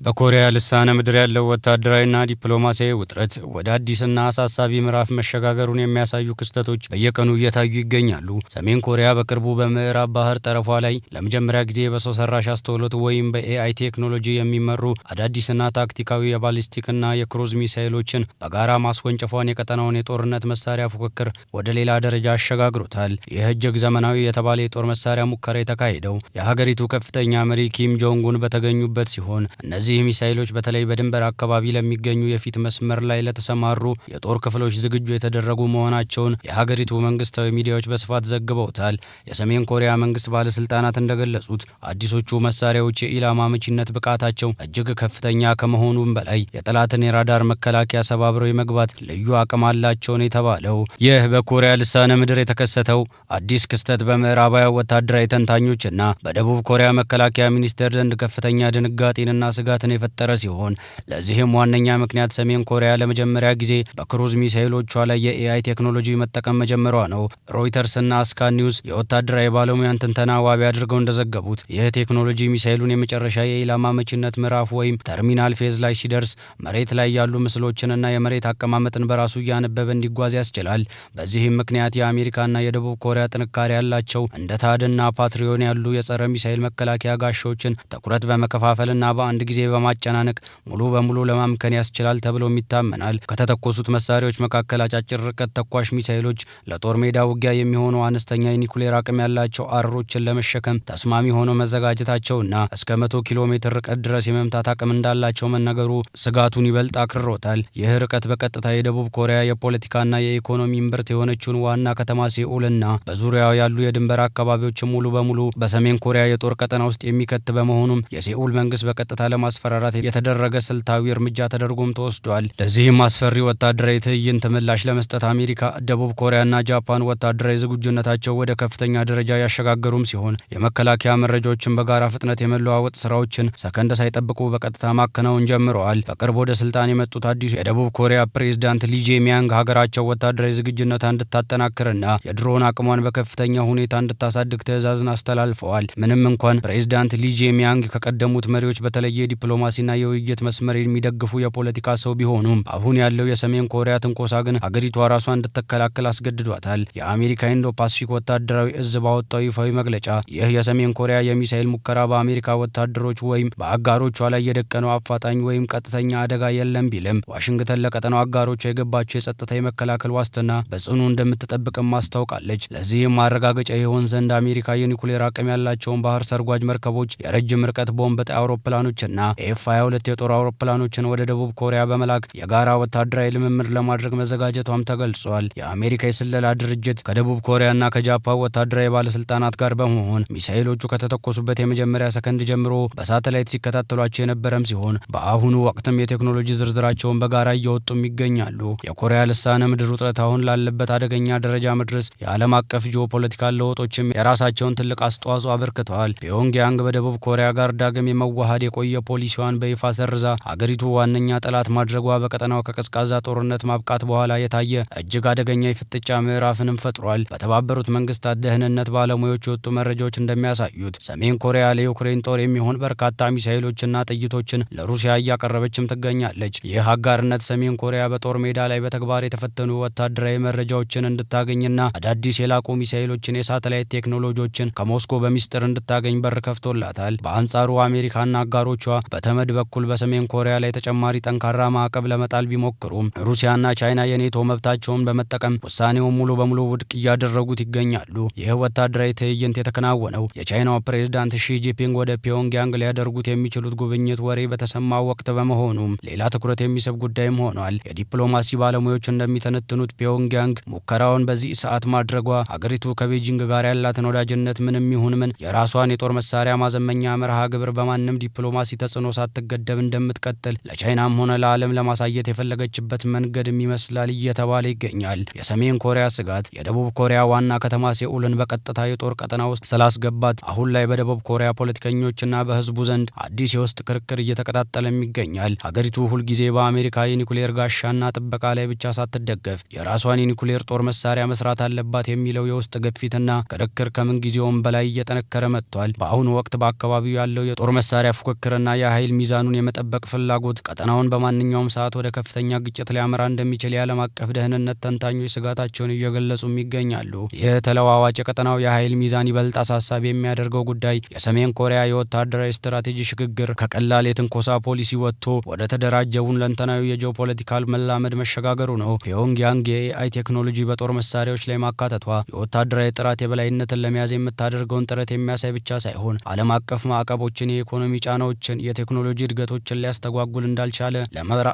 በኮሪያ ልሳነ ምድር ያለው ወታደራዊና ዲፕሎማሲያዊ ውጥረት ወደ አዲስና አሳሳቢ ምዕራፍ መሸጋገሩን የሚያሳዩ ክስተቶች በየቀኑ እየታዩ ይገኛሉ። ሰሜን ኮሪያ በቅርቡ በምዕራብ ባህር ጠረፏ ላይ ለመጀመሪያ ጊዜ በሰው ሰራሽ አስተውሎት ወይም በኤአይ ቴክኖሎጂ የሚመሩ አዳዲስና ታክቲካዊ የባሊስቲክና የክሩዝ ሚሳይሎችን በጋራ ማስወንጨፏን የቀጠናውን የጦርነት መሳሪያ ፉክክር ወደ ሌላ ደረጃ አሸጋግሮታል። ይህ እጅግ ዘመናዊ የተባለ የጦር መሳሪያ ሙከራ የተካሄደው የሀገሪቱ ከፍተኛ መሪ ኪም ጆንግ ኡን በተገኙበት ሲሆን እነዚህ ሚሳይሎች በተለይ በድንበር አካባቢ ለሚገኙ የፊት መስመር ላይ ለተሰማሩ የጦር ክፍሎች ዝግጁ የተደረጉ መሆናቸውን የሀገሪቱ መንግስታዊ ሚዲያዎች በስፋት ዘግበውታል። የሰሜን ኮሪያ መንግስት ባለስልጣናት እንደገለጹት አዲሶቹ መሳሪያዎች የኢላማ መቺነት ብቃታቸው እጅግ ከፍተኛ ከመሆኑም በላይ የጠላትን የራዳር መከላከያ ሰባብረው የመግባት ልዩ አቅም አላቸው ነው የተባለው። ይህ በኮሪያ ልሳነ ምድር የተከሰተው አዲስ ክስተት በምዕራባውያን ወታደራዊ ተንታኞችና በደቡብ ኮሪያ መከላከያ ሚኒስቴር ዘንድ ከፍተኛ ድንጋጤንና ስጋትን የፈጠረ ሲሆን ለዚህም ዋነኛ ምክንያት ሰሜን ኮሪያ ለመጀመሪያ ጊዜ በክሩዝ ሚሳይሎቿ ላይ የኤአይ ቴክኖሎጂ መጠቀም መጀመሯ ነው። ሮይተርስና ስካን ኒውስ የወታደራዊ ባለሙያን ትንተና ዋቢ አድርገው እንደዘገቡት ይህ ቴክኖሎጂ ሚሳይሉን የመጨረሻ የኢላማ መቺነት ምዕራፍ ወይም ተርሚናል ፌዝ ላይ ሲደርስ መሬት ላይ ያሉ ምስሎችንና የመሬት አቀማመጥን በራሱ እያነበበ እንዲጓዝ ያስችላል። በዚህም ምክንያት የአሜሪካና የደቡብ ኮሪያ ጥንካሬ ያላቸው እንደ ታድና ፓትሪዮን ያሉ የጸረ ሚሳይል መከላከያ ጋሻዎችን ትኩረት በመከፋፈልና በአንድ ጊዜ በማጨናነቅ ሙሉ በሙሉ ለማምከን ያስችላል ተብሎም ይታመናል። ከተተኮሱት መሳሪያዎች መካከል አጫጭር ርቀት ተኳሽ ሚሳይሎች፣ ለጦር ሜዳ ውጊያ የሚሆኑ አነስተኛ የኒኩሌር አቅም ያላቸው አረሮችን ለመሸከም ተስማሚ ሆነው መዘጋጀታቸውና እስከ 100 ኪሎ ሜትር ርቀት ድረስ የመምታት አቅም እንዳላቸው መነገሩ ስጋቱን ይበልጥ አክርሮታል። ይህ ርቀት በቀጥታ የደቡብ ኮሪያ የፖለቲካና የኢኮኖሚ እምብርት የሆነችውን ዋና ከተማ ሴኡልና በዙሪያው ያሉ የድንበር አካባቢዎች ሙሉ በሙሉ በሰሜን ኮሪያ የጦር ቀጠና ውስጥ የሚከት በመሆኑም የሴኡል መንግስት በቀጥታ ለማስፈራራት የተደረገ ስልታዊ እርምጃ ተደርጎም ተወስዷል። ለዚህም አስፈሪ ወታደራዊ ትዕይንት ምላሽ ለመስጠት አሜሪካ፣ ደቡብ ኮሪያና ጃፓን ወታደራዊ ዝግጁነታቸው ወደ ከፍተኛ ደረጃ ያሸጋገሩም ሲሆን የመከላከያ መረጃዎችን በጋራ ፍጥነት የመለዋወጥ ስራዎችን ሰከንድ ሳይጠብቁ በቀጥታ ማከናወን ጀምረዋል። በቅርብ ወደ ስልጣን የመጡት አዲሱ የደቡብ ኮሪያ ፕሬዝዳንት ሊ ጄሚያንግ ሀገራቸው ወታደራዊ ዝግጁነቷን እንድታጠናክርና የድሮን አቅሟን በከፍተኛ ሁኔታ እንድታሳድግ ትዕዛዝን አስተላልፈዋል። ምንም እንኳን ፕሬዝዳንት ሊ ጄሚያንግ ከቀደሙት መሪዎች በተለየ ዲፕሎማሲና የውይይት መስመር የሚደግፉ የፖለቲካ ሰው ቢሆኑም አሁን ያለው የሰሜን ኮሪያ ትንኮሳ ግን ሀገሪቷ ራሷን እንድትከላከል አስገድዷታል። የአሜሪካ ኢንዶ ፓሲፊክ ወታደራዊ እዝ ባወጣው ይፋዊ መግለጫ ይህ የሰሜን ኮሪያ የሚሳኤል ሙከራ በአሜሪካ ወታደሮች ወይም በአጋሮቿ ላይ የደቀነው አፋጣኝ ወይም ቀጥተኛ አደጋ የለም ቢልም ዋሽንግተን ለቀጠናው አጋሮቿ የገባቸው የጸጥታ የመከላከል ዋስትና በጽኑ እንደምትጠብቅም ማስታውቃለች። ለዚህም ማረጋገጫ ይሆን ዘንድ አሜሪካ የኒኩሌር አቅም ያላቸውን ባህር ሰርጓጅ መርከቦች፣ የረጅም ርቀት ቦምብ ጣይ አውሮፕላኖችና ኤፍ-22 የጦር አውሮፕላኖችን ወደ ደቡብ ኮሪያ በመላክ የጋራ ወታደራዊ ልምምድ ለማድረግ መዘጋጀቷም ተገልጿል። የአሜሪካ የስለላ ድርጅት ከደቡብ ኮሪያና ከጃፓን ወታደራዊ ባለስልጣናት ጋር በመሆን ሚሳኤሎቹ ከተተኮሱበት የመጀመሪያ ሰከንድ ጀምሮ በሳተላይት ሲከታተሏቸው የነበረም ሲሆን በአሁኑ ወቅትም የቴክኖሎጂ ዝርዝራቸውን በጋራ እየወጡም ይገኛሉ። የኮሪያ ልሳነ ምድር ውጥረት አሁን ላለበት አደገኛ ደረጃ መድረስ የዓለም አቀፍ ጂኦፖለቲካል ለውጦችም የራሳቸውን ትልቅ አስተዋጽኦ አበርክተዋል። ፒዮንግያንግ በደቡብ ኮሪያ ጋር ዳግም የመዋሃድ የቆየ ፖሊሲዋን በይፋ ሰርዛ ሀገሪቱ ዋነኛ ጠላት ማድረጓ በቀጠናው ከቀዝቃዛ ጦርነት ማብቃት በኋላ የታየ እጅግ አደገኛ የፍጥጫ ምዕራፍንም ፈጥሯል። በተባበሩት መንግስታት ደህንነት ባለሙያዎች የወጡ መረጃዎች እንደሚያሳዩት ሰሜን ኮሪያ ለዩክሬን ጦር የሚሆን በርካታ ሚሳኤሎችና ጥይቶችን ለሩሲያ እያቀረበችም ትገኛለች። ይህ አጋርነት ሰሜን ኮሪያ በጦር ሜዳ ላይ በተግባር የተፈተኑ ወታደራዊ መረጃዎችን እንድታገኝና አዳዲስ የላቁ ሚሳኤሎችን፣ የሳተላይት ቴክኖሎጂዎችን ከሞስኮ በሚስጥር እንድታገኝ በር ከፍቶላታል። በአንጻሩ አሜሪካና አጋሮቿ በተመድ በኩል በሰሜን ኮሪያ ላይ ተጨማሪ ጠንካራ ማዕቀብ ለመጣል ቢሞክሩም ሩሲያና ቻይና የኔቶ መብታቸውን በመጠቀም ውሳኔውን ሙሉ በሙሉ ውድቅ እያደረጉት ይገኛሉ። ይህ ወታደራዊ ትዕይንት የተከናወነው የቻይናው ፕሬዝዳንት ሺ ጂንፒንግ ወደ ፒዮንግያንግ ሊያደርጉት የሚችሉት ጉብኝት ወሬ በተሰማው ወቅት በመሆኑም ሌላ ትኩረት የሚስብ ጉዳይም ሆኗል። የዲፕሎማሲ ባለሙያዎች እንደሚተነትኑት ፒዮንግያንግ ሙከራውን በዚህ ሰዓት ማድረጓ ሀገሪቱ ከቤጂንግ ጋር ያላትን ወዳጅነት ምንም ይሁን ምን የራሷን የጦር መሳሪያ ማዘመኛ መርሃ ግብር በማንም ዲፕሎማሲ ተጽዕኖ ሳትገደብ እንደምትቀጥል ለቻይናም ሆነ ለዓለም ለማሳየት የፈለገችበት መንገድም ይመስላል እየተባለ ይገኛል። የሰሜን ኮሪያ ስጋት የደቡብ ኮሪያ ዋና ከተማ ሴኡልን በቀጥታ የጦር ቀጠና ውስጥ ስላስገባት አሁን ላይ በደቡብ ኮሪያ ፖለቲከኞችና በህዝቡ ዘንድ አዲስ የውስጥ ክርክር እየተቀጣጠለም ይገኛል። ሀገሪቱ ሁልጊዜ በአሜሪካ የኒኩሌር ጋሻና ጥበቃ ላይ ብቻ ሳትደገፍ የራሷን የኒኩሌር ጦር መሳሪያ መስራት አለባት የሚለው የውስጥ ግፊትና ክርክር ከምን ጊዜውም በላይ እየጠነከረ መጥቷል። በአሁኑ ወቅት በአካባቢው ያለው የጦር መሳሪያ ፉክክርና የኃይል ሚዛኑን የመጠበቅ ፍላጎት ቀጠናውን በማንኛውም ሰዓት ወደ ከፍተኛ ግጭት ሊያመራ እንደሚችል የዓለም አቀፍ ደህንነት ተንታኞች ስጋታቸውን እየገለጹም ይገኛሉ። ይህ ተለዋዋጭ የቀጠናው የኃይል ሚዛን ይበልጥ አሳሳቢ የሚያደርገው ጉዳይ የሰሜን ኮሪያ የወታደራዊ ስትራቴጂ ሽግግር ከቀላል የትንኮሳ ፖሊሲ ወጥቶ ወደ ተደራጀ ሁለንተናዊ የጂኦፖለቲካል መላመድ መሸጋገሩ ነው። ፒዮንግያንግ የኤአይ ቴክኖሎጂ በጦር መሳሪያዎች ላይ ማካተቷ የወታደራዊ ጥራት የበላይነትን ለመያዝ የምታደርገውን ጥረት የሚያሳይ ብቻ ሳይሆን ዓለም አቀፍ ማዕቀቦችን፣ የኢኮኖሚ ጫናዎችን፣ የቴክኖሎጂ እድገቶችን ሊያስተጓጉል እንዳልቻለ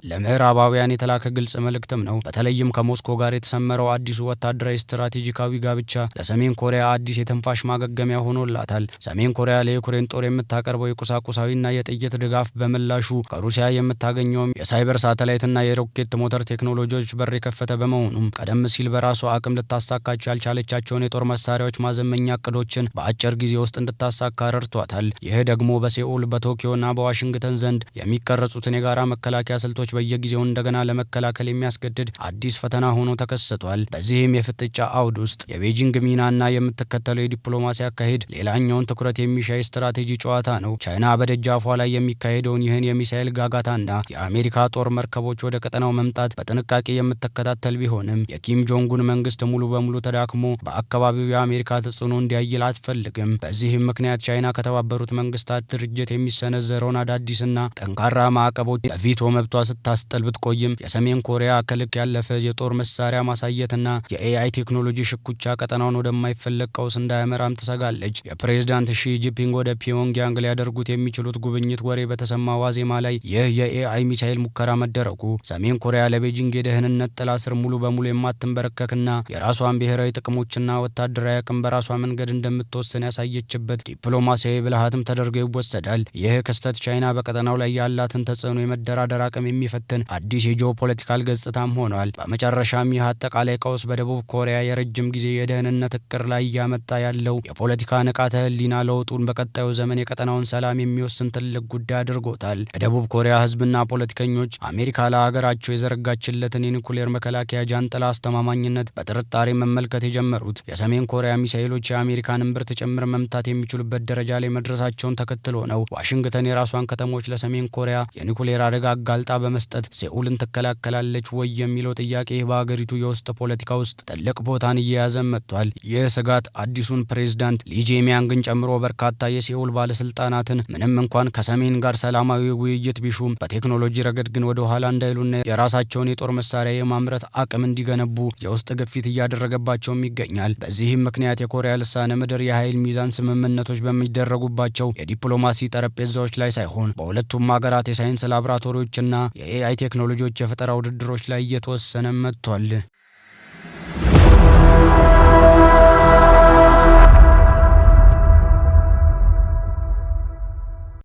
ለምዕራባውያን የተላከ ግልጽ መልእክትም ነው። በተለይም ከሞስኮ ጋር የተሰመረው አዲሱ ወታደራዊ ስትራቴጂካዊ ጋብቻ ለሰሜን ኮሪያ አዲስ የትንፋሽ ማገገሚያ ሆኖላታል። ሰሜን ኮሪያ ለዩክሬን ጦር የምታቀርበው የቁሳቁሳዊና የጥይት ድጋፍ በምላሹ ከሩሲያ የምታገኘውም የሳይበር ሳተላይትና የሮኬት ሞተር ቴክኖሎጂዎች በር የከፈተ በመሆኑም ቀደም ሲል በራሷ አቅም ልታሳካቸው ያልቻለቻቸውን የጦር መሳሪያዎች ማዘመኛ እቅዶችን በአጭር ጊዜ ውስጥ እንድታሳካ ረድቷታል። ይህ ደግሞ በሴኡል በቶኪዮና በዋሽንግተን ዘንድ የሚቀረጹትን የጋራ መከላከያ ስልቶች በየጊዜው እንደገና ለመከላከል የሚያስገድድ አዲስ ፈተና ሆኖ ተከስቷል። በዚህም የፍጥጫ አውድ ውስጥ የቤጂንግ ሚናና የምትከተለው የዲፕሎማሲ አካሄድ ሌላኛውን ትኩረት የሚሻ የስትራቴጂ ጨዋታ ነው። ቻይና በደጃፏ ላይ የሚካሄደውን ይህን የሚሳኤል ጋጋታና የአሜሪካ ጦር መርከቦች ወደ ቀጠናው መምጣት በጥንቃቄ የምትከታተል ቢሆንም የኪም ጆንጉን መንግስት ሙሉ በሙሉ ተዳክሞ በአካባቢው የአሜሪካ ተጽዕኖ እንዲያይል አትፈልግም። በዚህም ምክንያት ቻይና ከተባበሩት መንግስታት ድርጅት የሚሰነዘረውን አዳዲስና ጠንካራ ማዕቀቦች በቪቶ መብቷ ስታስጠል ብትቆይም የሰሜን ኮሪያ ከልክ ያለፈ የጦር መሳሪያ ማሳየትና የኤአይ ቴክኖሎጂ ሽኩቻ ቀጠናውን ወደማይፈለግ ቀውስ እንዳያመራም ትሰጋለች። የፕሬዝዳንት ሺ ጂንፒንግ ወደ ፒዮንግያንግ ሊያደርጉት የሚችሉት ጉብኝት ወሬ በተሰማ ዋዜማ ላይ ይህ የኤአይ ሚሳኤል ሙከራ መደረጉ ሰሜን ኮሪያ ለቤጂንግ የደህንነት ጥላ ስር ሙሉ በሙሉ የማትንበረከክና የራሷን ብሔራዊ ጥቅሞችና ወታደራዊ አቅም በራሷ መንገድ እንደምትወስን ያሳየችበት ዲፕሎማሲያዊ ብልሃትም ተደርጎ ይወሰዳል። ይህ ክስተት ቻይና በቀጠናው ላይ ያላትን ተጽዕኖ የመደራደር አቅም የሚፈትን አዲስ የጂኦፖለቲካል ገጽታም ሆኗል። በመጨረሻም ይህ አጠቃላይ ቀውስ በደቡብ ኮሪያ የረጅም ጊዜ የደህንነት እቅድ ላይ እያመጣ ያለው የፖለቲካ ንቃተ ህሊና ለውጡን በቀጣዩ ዘመን የቀጠናውን ሰላም የሚወስን ትልቅ ጉዳይ አድርጎታል። የደቡብ ኮሪያ ህዝብና ፖለቲከኞች አሜሪካ ለሀገራቸው የዘረጋችለትን የኒኩሌር መከላከያ ጃንጥላ አስተማማኝነት በጥርጣሬ መመልከት የጀመሩት የሰሜን ኮሪያ ሚሳኤሎች የአሜሪካን እምብርት ጭምር መምታት የሚችሉበት ደረጃ ላይ መድረሳቸውን ተከትሎ ነው። ዋሽንግተን የራሷን ከተሞች ለሰሜን ኮሪያ የኒኩሌር አደጋ አጋልጣ በመስጠት ሴኡልን ትከላከላለች ወይ የሚለው ጥያቄ በሀገሪቱ የውስጥ ፖለቲካ ውስጥ ትልቅ ቦታን እየያዘ መጥቷል። ይህ ስጋት አዲሱን ፕሬዝዳንት ሊ ጄሚያንግን ጨምሮ በርካታ የሴኡል ባለስልጣናትን ምንም እንኳን ከሰሜን ጋር ሰላማዊ ውይይት ቢሹም በቴክኖሎጂ ረገድ ግን ወደ ኋላ እንዳይሉና የራሳቸውን የጦር መሳሪያ የማምረት አቅም እንዲገነቡ የውስጥ ግፊት እያደረገባቸውም ይገኛል። በዚህም ምክንያት የኮሪያ ልሳነ ምድር የኃይል ሚዛን ስምምነቶች በሚደረጉባቸው የዲፕሎማሲ ጠረጴዛዎች ላይ ሳይሆን በሁለቱም ሀገራት የሳይንስ ላቦራቶሪዎችና የኤአይ ቴክኖሎጂዎች የፈጠራ ውድድሮች ላይ እየተወሰነ መጥቷል።